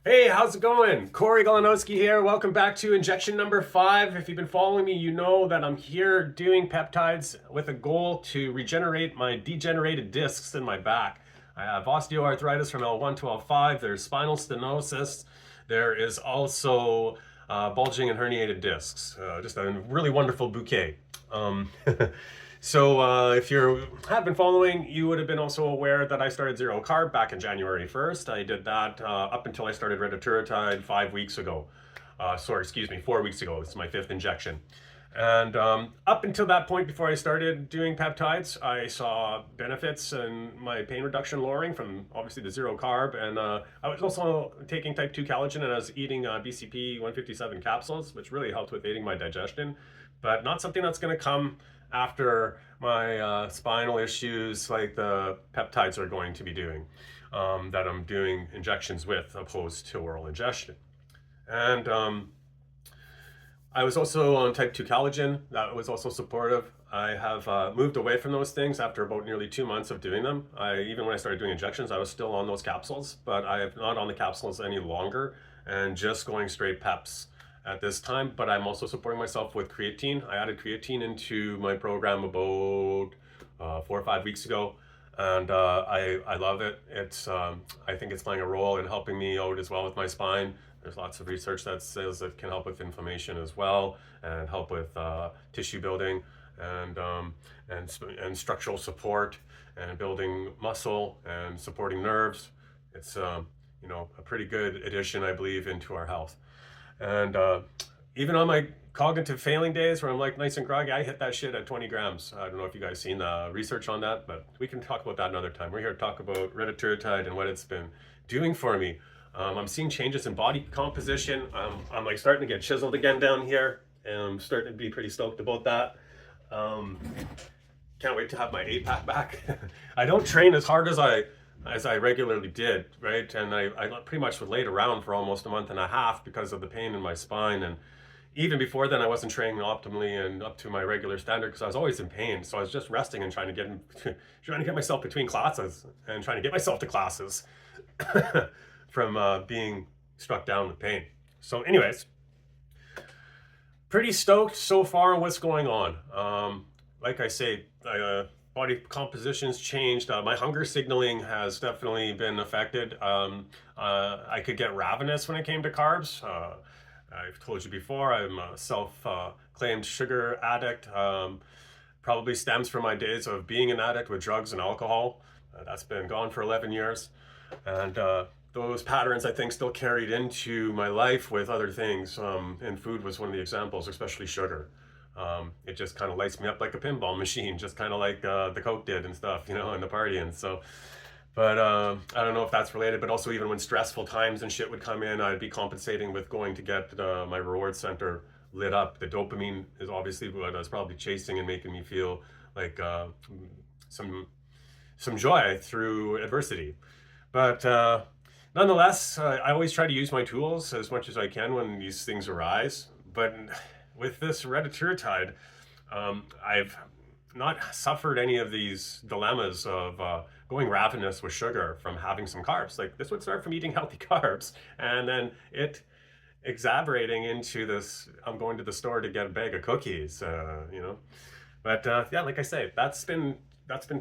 Hey, how's it going? Cori here. Welcome back to injection number 5. If you've been following me, you know that I'm here doing peptides with a goal to regenerate my degenerated discs in my back. I have osteo arthritis from L1 to L5. There's spinal stenosis. There is also bulging and herniated discs. Just a really wonderful bouquet. Um, So if you have been following, you would have been also aware that I started zero carb back in January 1st. I did that up until I started Retatrutide 5 weeks ago. Excuse me, 4 weeks ago. It's my 5th injection. And up until that point, before I started doing peptides, I saw benefits in my pain reduction lowering from obviously the zero carb. And I was also taking type 2 collagen, and I was eating BCP 157 capsules, which really helped with aiding my digestion, but not something that's going to come after my spinal issues like the peptides are going to be doing, that I'm doing injections with opposed to oral ingestion. And I was also on type 2 collagen. That was also supportive. I have moved away from those things after about nearly 2 months of doing them. Even when I started doing injections, I was still on those capsules, but I am not on the capsules any longer and just going straight peps at this time. But I'm also supporting myself with creatine. I added creatine into my program about 4 or 5 weeks ago, and I love it. I think it's playing a role in helping me out as well with my spine. There's lots of research that says it can help with inflammation as well, and help with tissue building and and structural support and building muscle and supporting nerves. It's a pretty good addition, I believe, into our health. And even on my cognitive failing days where I'm like nice and groggy, I hit that shit at 20 grams. I don't know if you guys seen the research on that, but we can talk about that another time. We're here to talk about Retatrutide and what it's been doing for me. I'm seeing changes in body composition. I'm like starting to get chiseled again down here, and I'm starting to be pretty stoked about that. Um, can't wait to have my 8-pack back. I don't train as hard as I regularly did, right? And I pretty much laid around for almost a month and a half because of the pain in my spine. And even before then, I wasn't training optimally and up to my regular standard because I was always in pain. So I was just resting and trying to get myself between classes and trying to get myself to classes from being struck down with pain. So, anyways, pretty stoked so far on what's going on. Like I say, body composition's changed. My hunger signaling has definitely been affected. I could get ravenous when it came to carbs. I've told you before, I'm a self-claimed sugar addict. Probably stems from my days of being an addict with drugs and alcohol. That's been gone for 11 years. And those patterns, I think, still carried into my life with other things. And food was one of the examples, especially sugar. It just kind of lights me up like a pinball machine, just kind of like the Coke did and stuff, in the party. And so, but I don't know if that's related, but also even when stressful times and shit would come in, I'd be compensating with going to get my reward center lit up. The dopamine is obviously what I was probably chasing and making me feel like some joy through adversity. But nonetheless, I always try to use my tools as much as I can when these things arise. But with this Retatrutide, I've not suffered any of these dilemmas of going ravenous with sugar from having some carbs. Like this would start from eating healthy carbs, and then it exacerbating into this, I'm going to the store to get a bag of cookies. But yeah, like I say, that's been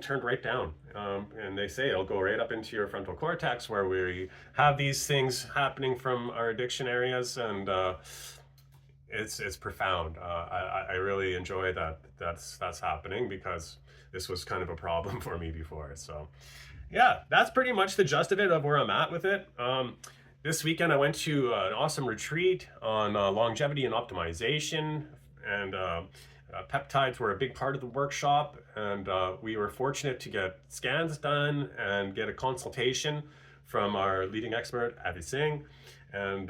turned right down. And they say it'll go right up into your frontal cortex where we have these things happening from our addiction areas, and it's profound. I really enjoy that's happening because this was kind of a problem for me before. So yeah, that's pretty much the gist of it, of where I'm at with it. This weekend I went to an awesome retreat on longevity and optimization, and peptides were a big part of the workshop, and we were fortunate to get scans done and get a consultation from our leading expert, Avi Singh. And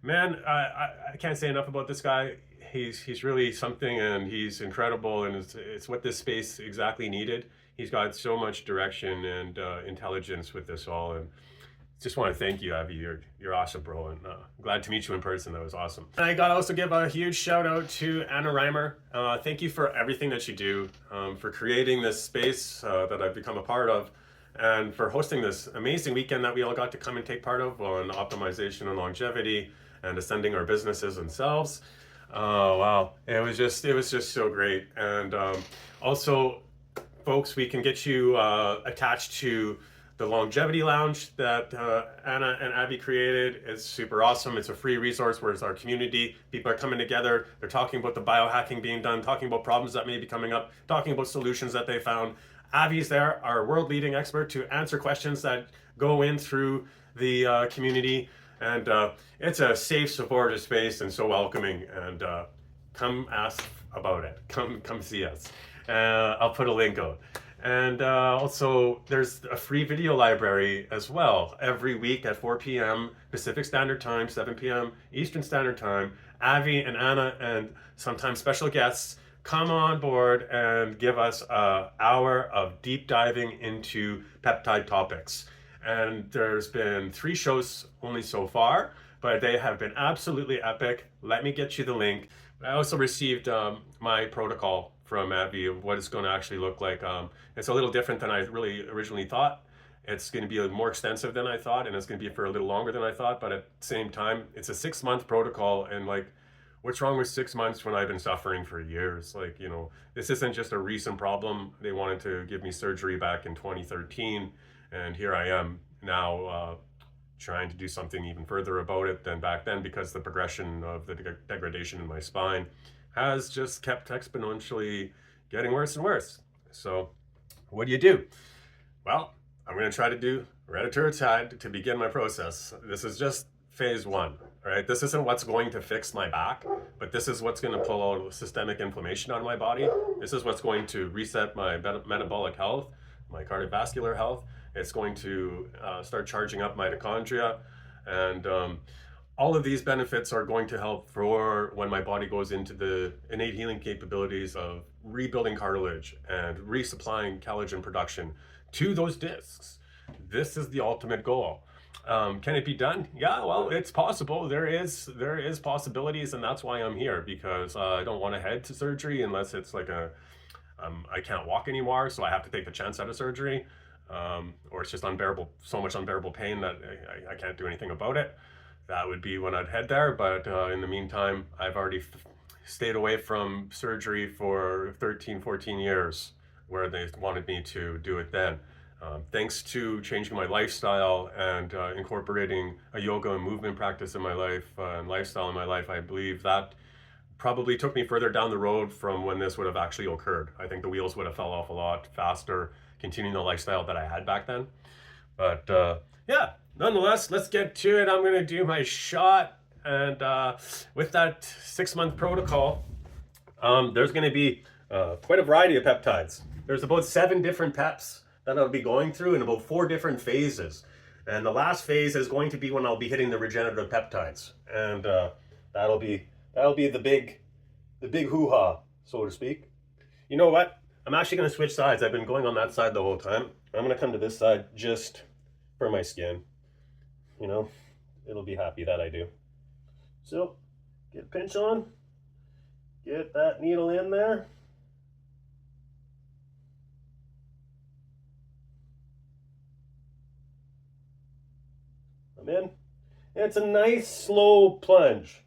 man, I can't say enough about this guy. He's really something, and he's incredible, and it's what this space exactly needed. He's got so much direction and intelligence with this all, and just want to thank you, Avi. You're awesome, bro, and glad to meet you in person. That was awesome. And I gotta also give a huge shout out to Anna Reimer. Thank you for everything that you do, for creating this space that I've become a part of, and for hosting this amazing weekend that we all got to come and take part of on optimization and longevity and ascending our businesses and selves. Oh wow, it was just so great. And also, folks, we can get you attached to the longevity lounge that Anna and Abby created. Is super awesome. It's a free resource where it's our community. People are coming together. They're talking about the biohacking being done, talking about problems that may be coming up, talking about solutions that they found. Abby's there, our world leading expert, to answer questions that go in through the community. And it's a safe, supportive space and so welcoming. And come ask about it. Come see us. I'll put a link out. And also, there's a free video library as well. Every week at 4 p.m. Pacific Standard Time, 7 p.m. Eastern Standard Time, Avi and Anna and sometimes special guests come on board and give us an hour of deep diving into peptide topics. And there's been 3 shows only so far, but they have been absolutely epic. Let me get you the link. I also received my protocol from Abby of what it's going to actually look like. It's a little different than I really originally thought. It's going to be more extensive than I thought, and it's going to be for a little longer than I thought, but at the same time, it's a 6-month protocol, and like, what's wrong with 6 months when I've been suffering for years? Like, you know, this isn't just a recent problem. They wanted to give me surgery back in 2013, and here I am now trying to do something even further about it than back then, because the progression of the degradation in my spine has just kept exponentially getting worse and worse. So what do you do? Well, I'm going to try to do Retatrutide to begin my process. This is just phase 1, right? This isn't what's going to fix my back, but this is what's going to pull out systemic inflammation out of my body. This is what's going to reset my metabolic health, my cardiovascular health. It's going to start charging up mitochondria, and all of these benefits are going to help for when my body goes into the innate healing capabilities of rebuilding cartilage and resupplying collagen production to those discs. This is the ultimate goal. Can it be done? Yeah, well, it's possible. There is possibilities, and that's why I'm here, because I don't want to head to surgery unless it's like I can't walk anymore, so I have to take the chance out of surgery, or it's just unbearable, so much unbearable pain that I can't do anything about it. That would be when I'd head there, but in the meantime, I've already stayed away from surgery for 13, 14 years, where they wanted me to do it then. Thanks to changing my lifestyle and incorporating a yoga and movement practice in my life and lifestyle in my life, I believe that probably took me further down the road from when this would have actually occurred. I think the wheels would have fell off a lot faster continuing the lifestyle that I had back then. But yeah, nonetheless, let's get to it. I'm going to do my shot, and with that 6-month protocol, there's going to be quite a variety of peptides. There's about 7 different peps that I'll be going through in about 4 different phases. And the last phase is going to be when I'll be hitting the regenerative peptides. And that'll be the big hoo-ha, so to speak. You know what? I'm actually going to switch sides. I've been going on that side the whole time. I'm going to come to this side just for my skin. You know, it'll be happy that I do. So, get a pinch on. Get that needle in there. I'm in. And it's a nice slow plunge.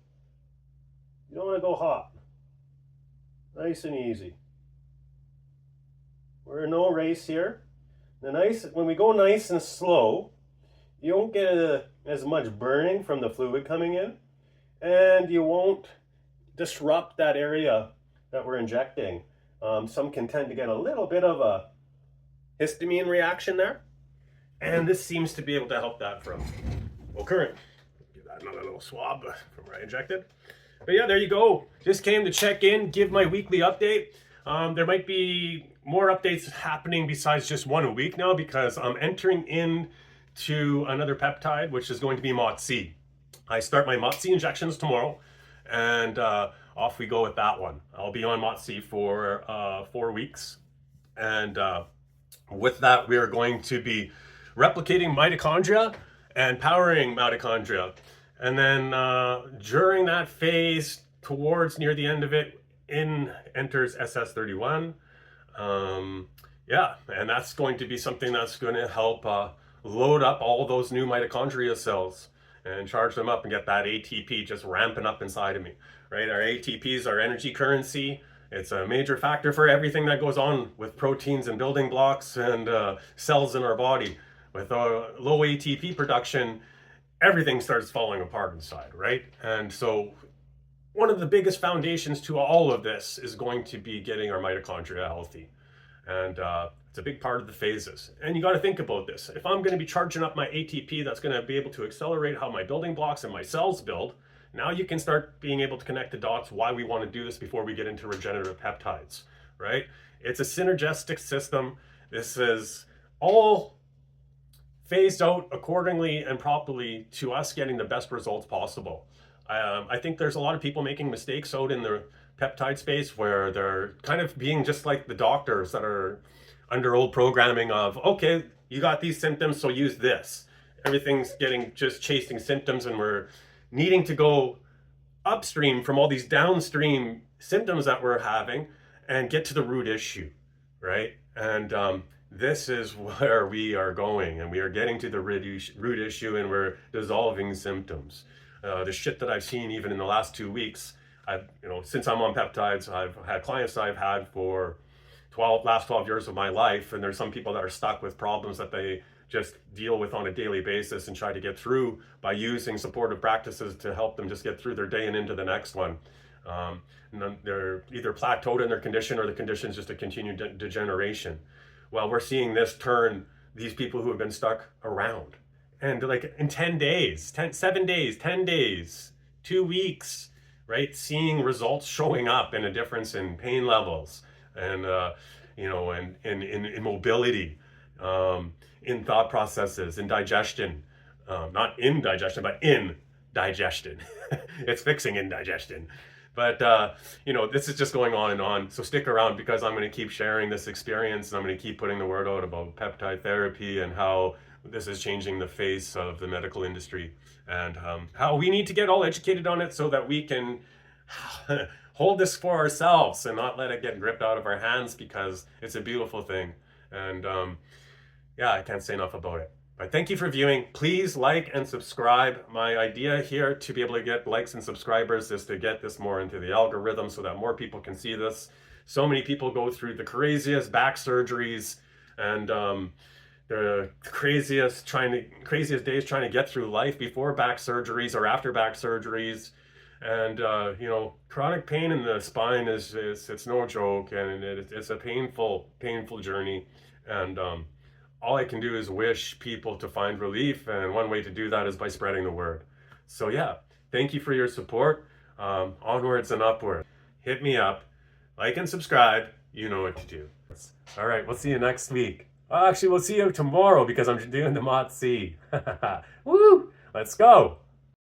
You don't want to go hot. Nice and easy. We're in no race here. When we go nice and slow, you won't get as much burning from the fluid coming in, and you won't disrupt that area that we're injecting. Some can tend to get a little bit of a histamine reaction there, and this seems to be able to help that from occurring. Give that another little swab from where I injected. But yeah, there you go. Just came to check in, give my weekly update. There might be more updates happening besides just one a week now, because I'm entering into another peptide, which is going to be MOTS-C. I start my MOTS-C injections tomorrow, and off we go with that one. I'll be on MOTS-C for 4 weeks, and with that, we are going to be replicating mitochondria and powering mitochondria. And then during that phase, towards near the end of it, enters SS31. Yeah, and that's going to be something that's going to help load up all those new mitochondria cells and charge them up and get that ATP just ramping up inside of me, right? Our ATPs, our energy currency, it's a major factor for everything that goes on with proteins and building blocks and cells in our body. With low ATP production, everything starts falling apart inside, right? And so one of the biggest foundations to all of this is going to be getting our mitochondria healthy. And it's a big part of the phases. And you got to think about this. If I'm going to be charging up my ATP, that's going to be able to accelerate how my building blocks and my cells build. Now you can start being able to connect the dots why we want to do this before we get into regenerative peptides, right? It's a synergistic system. This is all phased out accordingly and properly to us getting the best results possible. I think there's a lot of people making mistakes out in the peptide space where they're kind of being just like the doctors that are under old programming of, okay, you got these symptoms, so use this. Everything's getting just chasing symptoms, and we're needing to go upstream from all these downstream symptoms that we're having and get to the root issue, right? And this is where we are going, and we are getting to the root issue, and we're dissolving symptoms. The shit that I've seen even in the last 2 weeks, since I'm on peptides, I've had clients that I've had for last 12 years of my life, and there's some people that are stuck with problems that they just deal with on a daily basis and try to get through by using supportive practices to help them just get through their day and into the next one. And they're either plateaued in their condition, or the condition is just a continued degeneration. Well, we're seeing this turn these people who have been stuck around. And like in 10 days, 7 days, 10 days, 2 weeks, right? Seeing results showing up in a difference in pain levels and, in mobility, in thought processes, in digestion, not in digestion, but in digestion. It's fixing indigestion. But, this is just going on and on. So stick around, because I'm going to keep sharing this experience, and I'm going to keep putting the word out about peptide therapy and how this is changing the face of the medical industry, and how we need to get all educated on it so that we can hold this for ourselves and not let it get ripped out of our hands, because it's a beautiful thing. And I can't say enough about it. But thank you for viewing. Please like and subscribe. My idea here to be able to get likes and subscribers is to get this more into the algorithm so that more people can see this. So many people go through the craziest back surgeries and the craziest days trying to get through life before back surgeries or after back surgeries. And chronic pain in the spine it's no joke, and it's a painful journey. And all I can do is wish people to find relief, and one way to do that is by spreading the word. So yeah, thank you for your support. Onwards and upward. Hit me up, like and subscribe. You know what to do. All right, we'll see you next week. Well, actually, we'll see you tomorrow, because I'm doing the Mott C. Woo! Let's go.